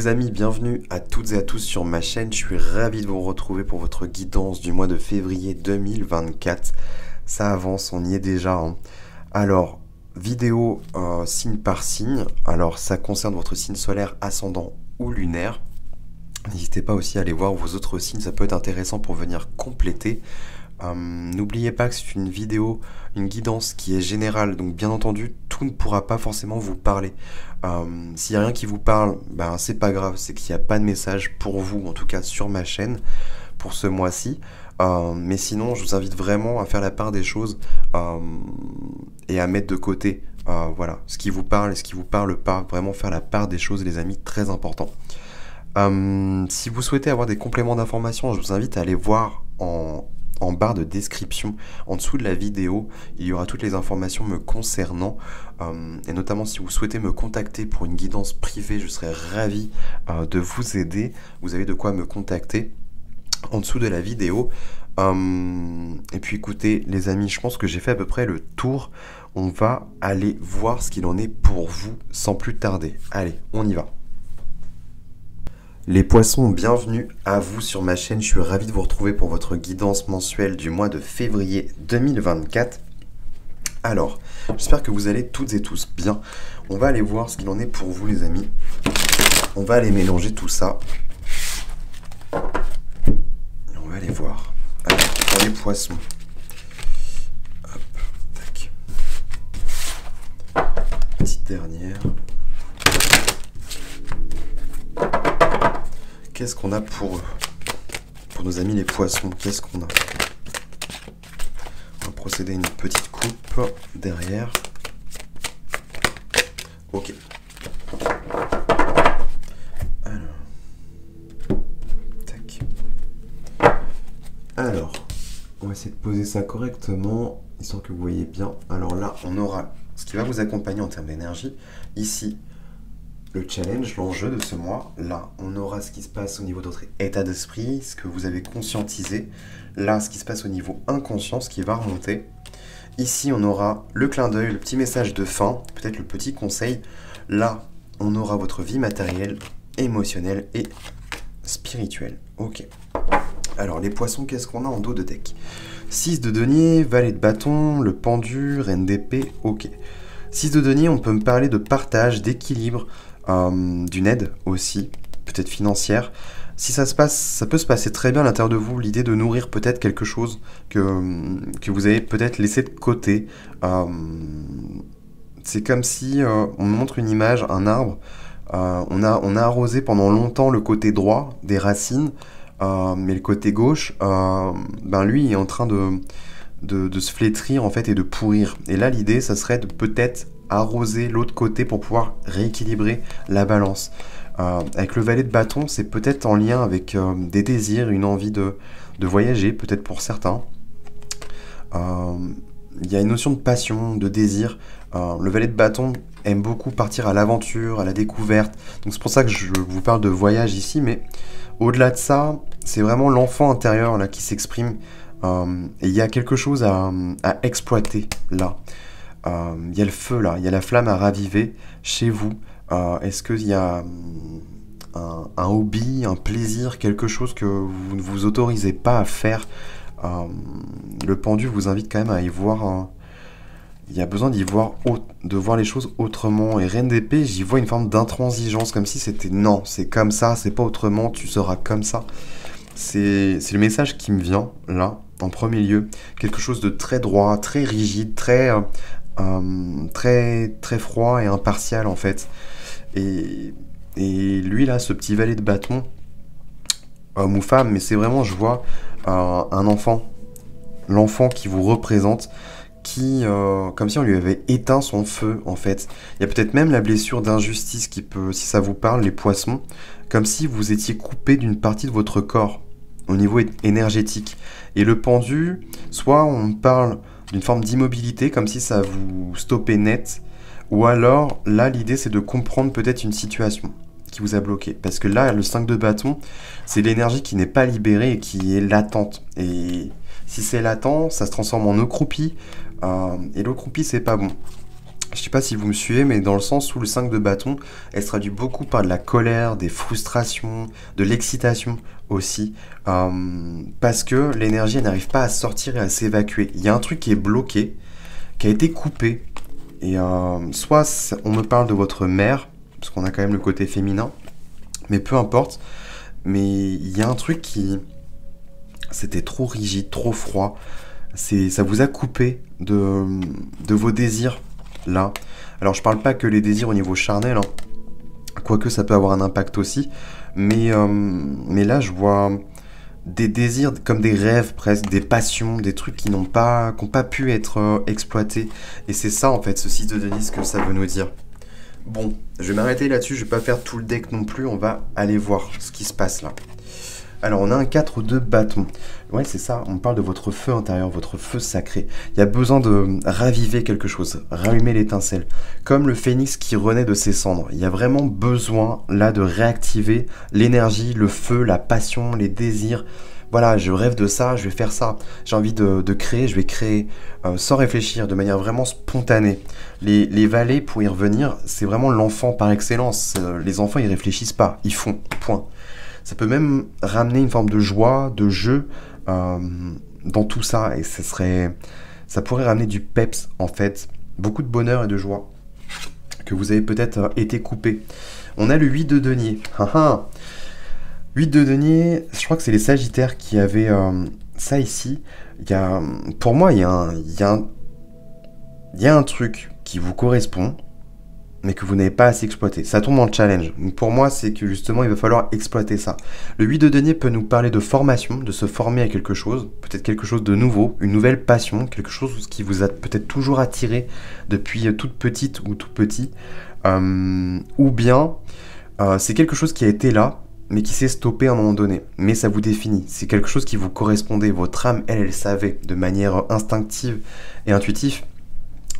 les amis, bienvenue à toutes et à tous sur ma chaîne. Je suis ravi de vous retrouver pour votre guidance du mois de février 2024. Ça avance, on y est déjà, hein. Alors, vidéo signe par signe. Alors, ça concerne votre signe solaire, ascendant ou lunaire. N'hésitez pas aussi à aller voir vos autres signes, ça peut être intéressant pour venir compléter. N'oubliez pas que c'est une vidéo, une guidance qui est générale, donc bien entendu, tout ne pourra pas forcément vous parler. S'il n'y a rien qui vous parle, ben, c'est pas grave, c'est qu'il n'y a pas de message pour vous, en tout cas sur ma chaîne, pour ce mois-ci. Mais sinon, je vous invite vraiment à faire la part des choses et à mettre de côté voilà, ce qui vous parle et ce qui vous parle pas. Vraiment faire la part des choses, les amis, très important. Si vous souhaitez avoir des compléments d'information, je vous invite à aller voir en barre de description, en dessous de la vidéo, il y aura toutes les informations me concernant, et notamment si vous souhaitez me contacter pour une guidance privée, je serai ravi de vous aider. Vous avez de quoi me contacter en dessous de la vidéo. Et puis écoutez les amis, je pense que j'ai fait à peu près le tour. On va aller voir ce qu'il en est pour vous sans plus tarder. Allez, on y va. Les poissons, bienvenue à vous sur ma chaîne, je suis ravi de vous retrouver pour votre guidance mensuelle du mois de février 2024. Alors, j'espère que vous allez toutes et tous bien. On va aller voir ce qu'il en est pour vous les amis. On va aller mélanger tout ça. Et on va aller voir. Alors, pour les poissons. Hop, tac. Petite dernière. Qu'est-ce qu'on a pour eux? Pour nos amis les poissons, qu'est-ce qu'on a? On va procéder à une petite coupe derrière. Ok. Alors. Tac. Alors, on va essayer de poser ça correctement, histoire que vous voyez bien. Alors là, on aura ce qui va vous accompagner en termes d'énergie. Ici, le challenge, l'enjeu de ce mois. Là, on aura ce qui se passe au niveau de votre état d'esprit, ce que vous avez conscientisé. Là, ce qui se passe au niveau inconscient, ce qui va remonter. Ici, on aura le clin d'œil, le petit message de fin, peut-être le petit conseil. Là, on aura votre vie matérielle, émotionnelle et spirituelle. Ok. Alors, les poissons, qu'est-ce qu'on a en dos de deck? 6 de denier, valet de bâton, le pendu, reine d'épée, ok. 6 de denier, on peut me parler de partage, d'équilibre, d'une aide aussi, peut-être financière. Si ça se passe, ça peut se passer très bien à l'intérieur de vous, l'idée de nourrir peut-être quelque chose que vous avez peut-être laissé de côté. C'est comme si on me montre une image, un arbre, on a arrosé pendant longtemps le côté droit des racines, mais le côté gauche, ben lui est en train de se flétrir en fait et de pourrir. Et là l'idée ça serait de peut-être arroser l'autre côté pour pouvoir rééquilibrer la balance. Avec le valet de bâton, c'est peut-être en lien avec des désirs, une envie de voyager, peut-être pour certains. Il y a une notion de passion, de désir. Le valet de bâton aime beaucoup partir à l'aventure, à la découverte. Donc c'est pour ça que je vous parle de voyage ici, mais au-delà de ça, c'est vraiment l'enfant intérieur là qui s'exprime. Et il y a quelque chose à exploiter là. Il y a le feu là, il y a la flamme à raviver chez vous. Est-ce qu'il y a un hobby, un plaisir, quelque chose que vous ne vous autorisez pas à faire? Le pendu vous invite quand même à y voir. Il y a besoin d'y voir, de voir les choses autrement. Et reine d'épée, j'y vois une forme d'intransigeance, comme si c'était non, c'est comme ça, c'est pas autrement, tu seras comme ça. C'est le message qui me vient là, en premier lieu. Quelque chose de très droit, très rigide, très froid et impartial en fait. Et lui là, ce petit valet de bâton, homme ou femme, mais c'est vraiment, je vois un enfant, l'enfant qui vous représente, qui, comme si on lui avait éteint son feu en fait. Il y a peut-être même la blessure d'injustice qui peut, si ça vous parle, les poissons, comme si vous étiez coupé d'une partie de votre corps au niveau énergétique. Et le pendu, soit on parle d'une forme d'immobilité, comme si ça vous stoppait net, ou alors là l'idée c'est de comprendre peut-être une situation qui vous a bloqué. Parce que là, le 5 de bâton, c'est l'énergie qui n'est pas libérée et qui est latente. Et si c'est latent, ça se transforme en eau croupie, et l'eau croupie c'est pas bon. Je sais pas si vous me suivez, mais dans le sens où le 5 de bâton, elle se traduit beaucoup par de la colère, des frustrations, de l'excitation aussi, parce que l'énergie elle n'arrive pas à sortir et à s'évacuer. Il y a un truc qui est bloqué, qui a été coupé, et on me parle de votre mère, parce qu'on a quand même le côté féminin, mais peu importe, mais il y a un truc qui... C'était trop rigide, trop froid, ça vous a coupé de vos désirs là. Alors je parle pas que les désirs au niveau charnel, hein, quoique ça peut avoir un impact aussi, mais là je vois des désirs comme des rêves presque, des passions, des trucs qui n'ont pas pu être exploités. Et c'est ça en fait, ce 6 de Denise que ça veut nous dire. Bon, je vais m'arrêter là-dessus, je vais pas faire tout le deck non plus, on va aller voir ce qui se passe là. Alors, on a un 4 de bâton. Ouais, c'est ça, on parle de votre feu intérieur, votre feu sacré. Il y a besoin de raviver quelque chose, rallumer l'étincelle. Comme le phénix qui renaît de ses cendres. Il y a vraiment besoin, là, de réactiver l'énergie, le feu, la passion, les désirs. Voilà, je rêve de ça, je vais faire ça. J'ai envie de créer, je vais créer sans réfléchir, de manière vraiment spontanée. Les valets, pour y revenir, c'est vraiment l'enfant par excellence. Les enfants, ils réfléchissent pas, ils font, point. Ça peut même ramener une forme de joie, de jeu dans tout ça. Et ça pourrait ramener du peps, en fait. Beaucoup de bonheur et de joie que vous avez peut-être été coupé. On a le 8 de denier. 8 de denier, je crois que c'est les sagittaires qui avaient ça ici. Pour moi, il y a un truc qui vous correspond, mais que vous n'avez pas assez exploité. Ça tombe en challenge. Pour moi, c'est que justement, il va falloir exploiter ça. Le 8 de denier peut nous parler de formation, de se former à quelque chose, peut-être quelque chose de nouveau, une nouvelle passion, quelque chose qui vous a peut-être toujours attiré depuis toute petite ou tout petit, ou bien c'est quelque chose qui a été là, mais qui s'est stoppé à un moment donné. Mais ça vous définit. C'est quelque chose qui vous correspondait. Votre âme, elle savait de manière instinctive et intuitive.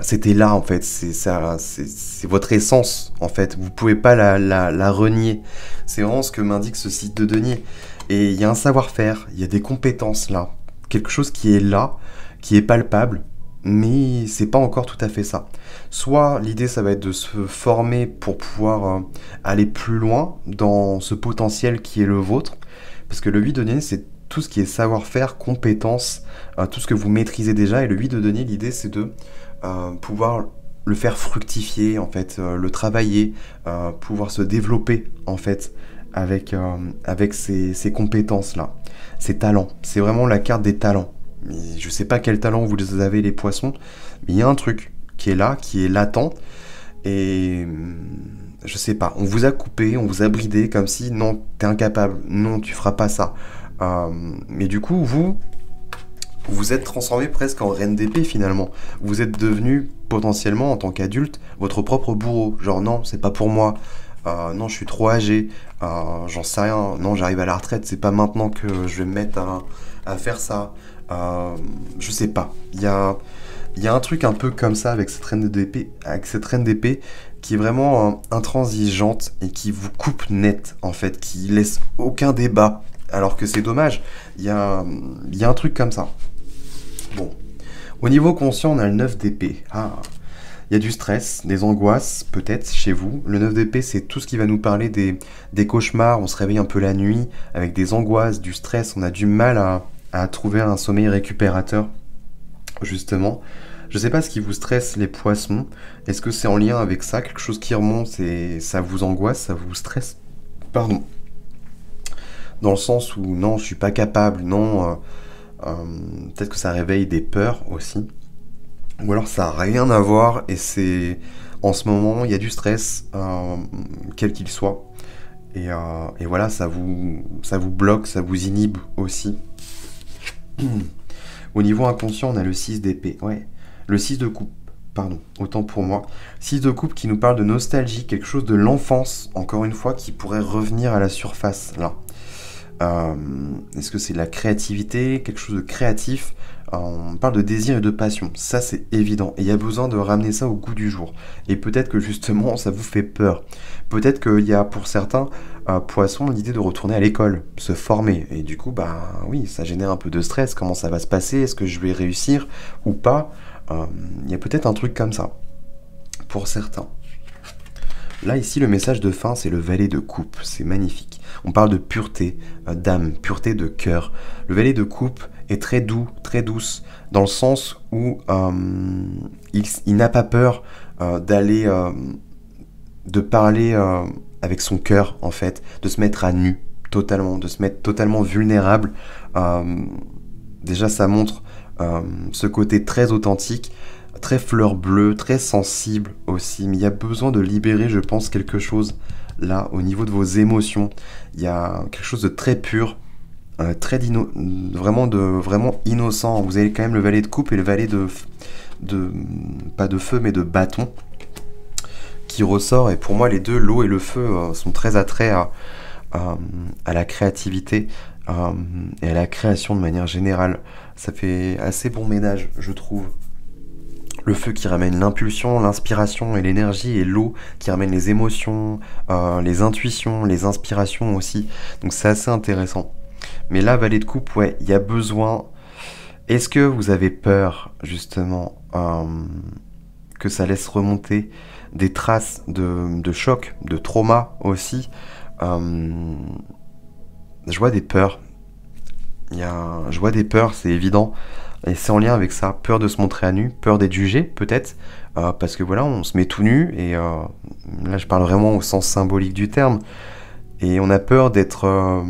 C'était là en fait, c'est votre essence en fait, vous pouvez pas la renier. C'est vraiment ce que m'indique ce site de denier. Et il y a un savoir-faire, il y a des compétences là, quelque chose qui est là, qui est palpable, mais c'est pas encore tout à fait ça. Soit l'idée ça va être de se former pour pouvoir aller plus loin dans ce potentiel qui est le vôtre, parce que le 8 de denier c'est tout ce qui est savoir-faire, compétences, tout ce que vous maîtrisez déjà, et le 8 de denier l'idée c'est de pouvoir le faire fructifier, en fait, le travailler, pouvoir se développer, en fait, avec ces compétences-là, ces talents. C'est vraiment la carte des talents. Je sais pas quel talent vous avez, les poissons, mais il y a un truc qui est là, qui est latent, et je sais pas, on vous a coupé, on vous a bridé, comme si, non, t'es incapable, non, tu feras pas ça. Mais du coup, vous êtes transformé presque en reine d'épée finalement. Vous êtes devenu potentiellement en tant qu'adulte votre propre bourreau. Genre non, c'est pas pour moi. Non, je suis trop âgé. J'en sais rien. Non, j'arrive à la retraite. C'est pas maintenant que je vais me mettre à faire ça. Je sais pas. Il y a un truc un peu comme ça avec cette reine d'épée, qui est vraiment intransigeante et qui vous coupe net en fait, qui laisse aucun débat. Alors que c'est dommage. Il y a un truc comme ça. Bon, au niveau conscient, on a le 9 d'épée. Il y a du stress, des angoisses, peut-être, chez vous. Le 9 d'épée, c'est tout ce qui va nous parler des cauchemars. On se réveille un peu la nuit, avec des angoisses, du stress. On a du mal à trouver un sommeil récupérateur, justement. Je sais pas ce qui vous stresse, les poissons. Est-ce que c'est en lien avec ça, quelque chose qui remonte et ça vous angoisse, ça vous stresse? Pardon. Dans le sens où, non, je suis pas capable, non... peut-être que ça réveille des peurs aussi, ou alors ça n'a rien à voir et c'est en ce moment il y a du stress quel qu'il soit et voilà ça vous bloque, ça vous inhibe aussi. Au niveau inconscient on a le 6 d'épée, ouais, le 6 de coupe, pardon, autant pour moi. 6 de coupe qui nous parle de nostalgie, quelque chose de l'enfance, encore une fois, qui pourrait revenir à la surface là. Est-ce que c'est de la créativité, quelque chose de créatif? On parle de désir et de passion, ça c'est évident, et il y a besoin de ramener ça au goût du jour. Et peut-être que justement ça vous fait peur. Peut-être qu'il y a pour certains poissons l'idée de retourner à l'école, se former, et du coup bah oui, ça génère un peu de stress. Comment ça va se passer? Est-ce que je vais réussir ou pas? Il y a peut-être un truc comme ça. pour certains. Là, ici, le message de fin, c'est le valet de coupe. C'est magnifique. On parle de pureté d'âme, pureté de cœur. Le valet de coupe est très doux, très douce, dans le sens où il n'a pas peur d'aller, de parler avec son cœur, en fait, de se mettre à nu, totalement, de se mettre totalement vulnérable. Déjà, ça montre ce côté très authentique, très fleur bleue, très sensible aussi, mais il y a besoin de libérer, je pense, quelque chose là, au niveau de vos émotions. Il y a quelque chose de très pur, vraiment innocent. Vous avez quand même le valet de coupe et le valet pas de feu, mais de bâton, qui ressort, et pour moi, les deux, l'eau et le feu, sont très attraits à la créativité et à la création de manière générale. Ça fait assez bon ménage, je trouve. Le feu qui ramène l'impulsion, l'inspiration et l'énergie, et l'eau qui ramène les émotions, les intuitions, les inspirations aussi. Donc c'est assez intéressant. Mais là, valet de coupe, ouais, il y a besoin... Est-ce que vous avez peur, justement, que ça laisse remonter des traces de choc, de trauma aussi? Je vois des peurs. Je vois des peurs, c'est évident. Et c'est en lien avec ça, peur de se montrer à nu, peur d'être jugé peut-être, parce que voilà, on se met tout nu, et là je parle vraiment au sens symbolique du terme, et on a peur d'être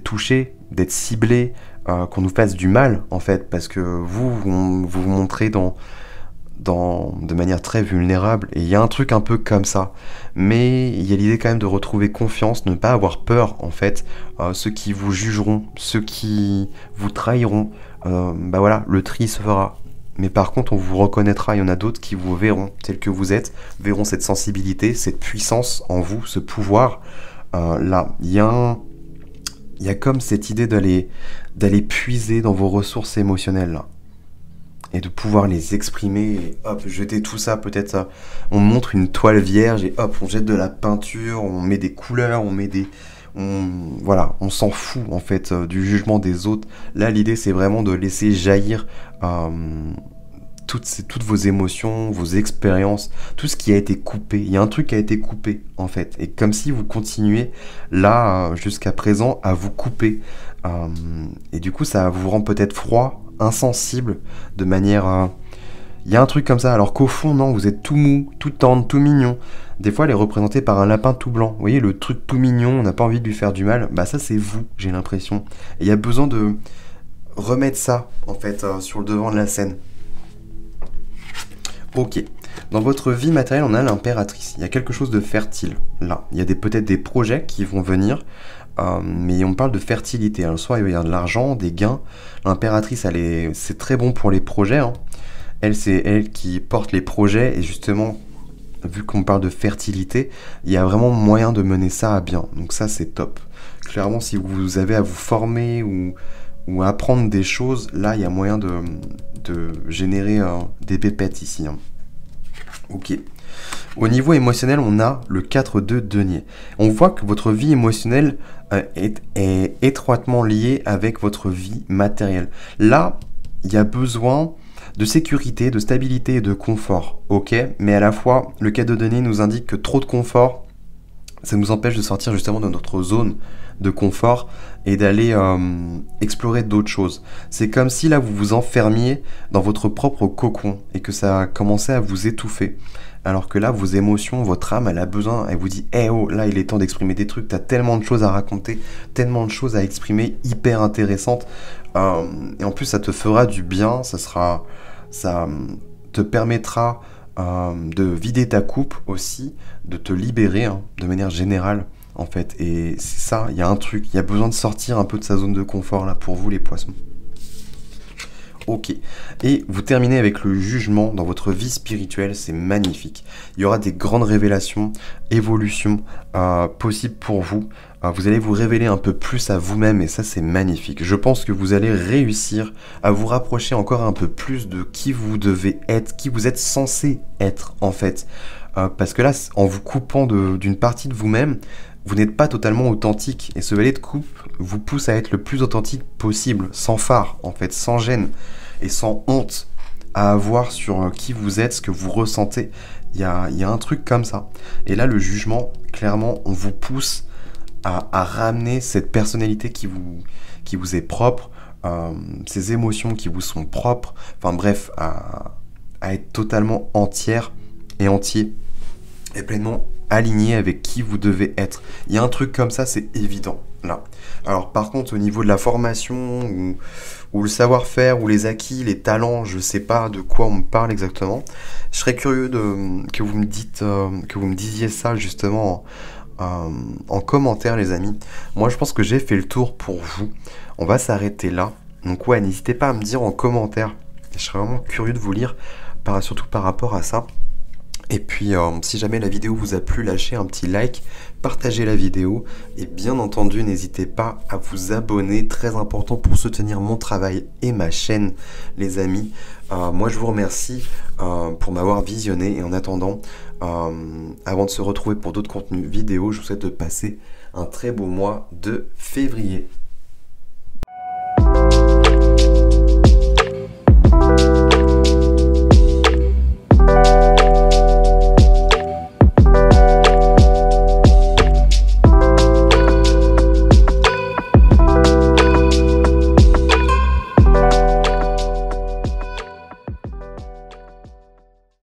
touché, d'être ciblé, qu'on nous fasse du mal en fait, parce que vous montrez de manière très vulnérable, et il y a un truc un peu comme ça, mais il y a l'idée quand même de retrouver confiance, ne pas avoir peur en fait. Ceux qui vous jugeront, ceux qui vous trahiront, bah voilà, le tri se fera, mais par contre on vous reconnaîtra. Il y en a d'autres qui vous verront tel que vous êtes, verront cette sensibilité, cette puissance en vous, ce pouvoir. Là, il y a comme cette idée d'aller puiser dans vos ressources émotionnelles là, et de pouvoir les exprimer, et hop, jeter tout ça, peut-être, on montre une toile vierge, et hop, on jette de la peinture, on met des couleurs, voilà, on s'en fout, en fait, du jugement des autres. Là, l'idée, c'est vraiment de laisser jaillir toutes vos émotions, vos expériences, tout ce qui a été coupé. Il y a un truc qui a été coupé, en fait, et comme si vous continuez, là, jusqu'à présent, à vous couper. Et du coup, ça vous rend peut-être froid, insensible, de manière... Il y a un truc comme ça, alors qu'au fond, non, vous êtes tout mou, tout tendre, tout mignon. Des fois, elle est représentée par un lapin tout blanc. Vous voyez, le truc tout mignon, on n'a pas envie de lui faire du mal. Bah ça, c'est vous, j'ai l'impression. Et il y a besoin de remettre ça, en fait, sur le devant de la scène. Ok. Dans votre vie matérielle, on a l'impératrice. Il y a quelque chose de fertile, là. Il y a peut-être des projets qui vont venir, mais on parle de fertilité. Alors, soit il va y avoir de l'argent, des gains. L'impératrice, c'est très bon pour les projets, hein. Elle, c'est elle qui porte les projets, et justement, vu qu'on parle de fertilité, il y a vraiment moyen de mener ça à bien. Donc ça, c'est top. Clairement, si vous avez à vous former ou à apprendre des choses, là, il y a moyen de générer des pépettes ici, hein. Ok. Au niveau émotionnel, on a le 4 de denier. On voit que votre vie émotionnelle est étroitement liée avec votre vie matérielle. Là, il y a besoin de sécurité, de stabilité et de confort, ok? Mais à la fois, le 4 de denier nous indique que trop de confort, ça nous empêche de sortir justement de notre zone de confort et d'aller explorer d'autres choses. C'est comme si là, vous vous enfermiez dans votre propre cocon et que ça a commencé à vous étouffer. Alors que là, vos émotions, votre âme, elle a besoin, elle vous dit « Eh oh, là, il est temps d'exprimer des trucs, t'as tellement de choses à raconter, tellement de choses à exprimer, hyper intéressantes. » Et en plus, ça te fera du bien, ça te permettra de vider ta coupe aussi, de te libérer, hein, de manière générale, en fait. Et c'est ça, il y a un truc, il y a besoin de sortir un peu de sa zone de confort, là, pour vous, les poissons. Ok. Et vous terminez avec le jugement dans votre vie spirituelle, c'est magnifique. Il y aura des grandes révélations, évolutions possibles pour vous. Vous allez vous révéler un peu plus à vous-même, et ça, c'est magnifique. Je pense que vous allez réussir à vous rapprocher encore un peu plus de qui vous devez être, qui vous êtes censé être, en fait. Parce que là, en vous coupant d'une partie de vous-même, vous n'êtes pas totalement authentique. Et ce valet de coupe vous pousse à être le plus authentique possible, sans phare, en fait, sans gêne et sans honte. à avoir sur qui vous êtes, ce que vous ressentez. Il y a un truc comme ça. Et là, le jugement, clairement, on vous pousse à ramener cette personnalité qui vous est propre, ces émotions qui vous sont propres, enfin bref, à être totalement entière et entier et pleinement aligné avec qui vous devez être. Il y a un truc comme ça, c'est évident, là. Alors par contre, au niveau de la formation, ou le savoir-faire, ou les acquis, les talents, je sais pas de quoi on me parle exactement, je serais curieux que vous me dites, que vous me disiez ça justement en commentaire, les amis. Moi, je pense que j'ai fait le tour pour vous. On va s'arrêter là. Donc ouais, n'hésitez pas à me dire en commentaire. Je serais vraiment curieux de vous lire, surtout par rapport à ça. Et puis, si jamais la vidéo vous a plu, lâchez un petit like, partagez la vidéo. Et bien entendu, n'hésitez pas à vous abonner, très important pour soutenir mon travail et ma chaîne, les amis. Moi, je vous remercie pour m'avoir visionné. Et en attendant, avant de se retrouver pour d'autres contenus vidéo, je vous souhaite de passer un très beau mois de février.